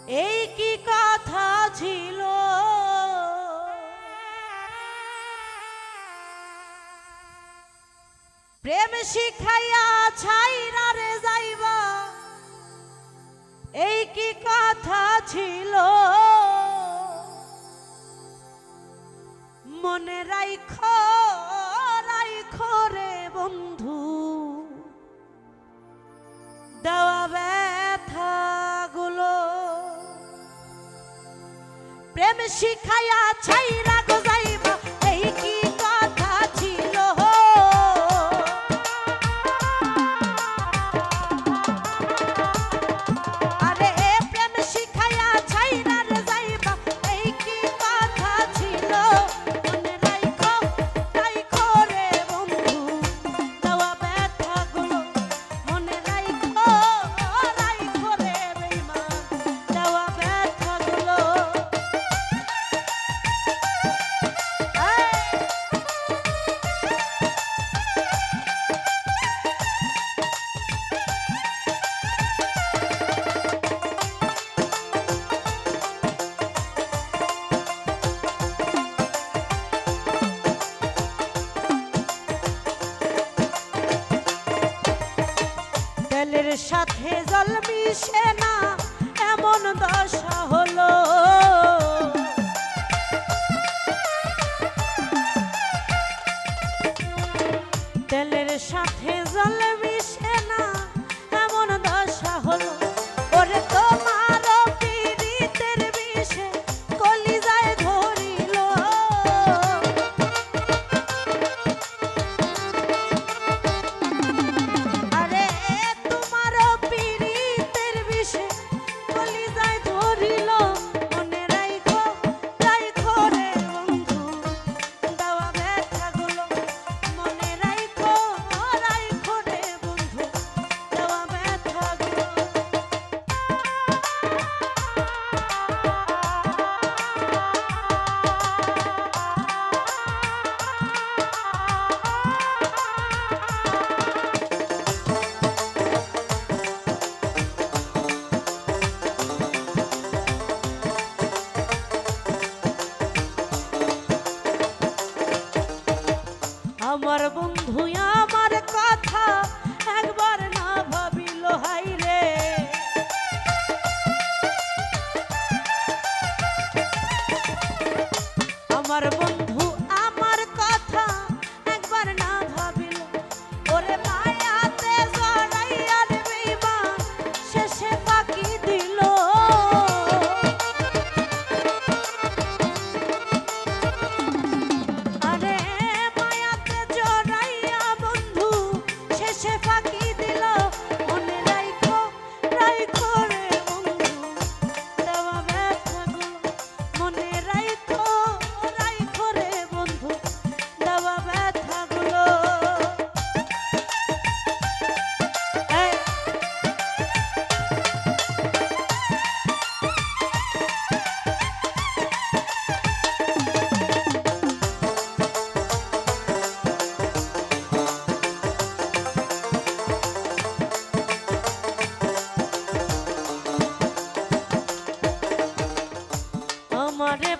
এই কি কথা ছিল প্রেম শিখাইয়া ছাইরা রে যাইবা এই কি কথা ছিল মনে রাইখো রাইখো রে বন্ধু দেওয়া ব্যথা গুলো প্রেম শিখাইয়া ছাইরা গো যাইবা এই কি কথা ছিল আরে প্রেম শিখাইয়া ছাইরা রে যাইবা এই কি কথা ছিল মনে রাইখো রাইখো রে বন্ধু দেওয়া ব্যথা গুলো মনে রাইখো রাইখো রে বেঈমান দেওয়া ব্যথা গুলো তেলের সাথে জল মিশে না এমন দশা হলো তেলের সাথে জল মিশে না এমন দশা হলো ওরে তোমার পীড়িতের বিষে কলিজায় ধরিল আরে তোমার পীড়িতের বিষে কলিজায় ধরিল মনে রাইখো রাইখো রে বন্ধু দেওয়া ব্যথাগুলো মনে রাইখো রাইখো রে বন্ধু দেওয়া ব্যথাগুলো আমার বন্ধু আমার কথা একবার না ভাবিল হাই রে আমার বন্ধু আমার কথা একবার না ভাবিল ওরে মায়াতে জড়াইয়া রে বেঈমান শেষে ফাঁকি দিল আরে মায়াতে জড়াইয়া বন্ধু শেষে ফাঁকি দিল মনে রাইখো রাইখো রে বন্ধু দেওয়া ব্যথাগুলো মনে রাইখো রাইখো রে বন্ধু দেওয়া ব্যথাগুলো এই আমারে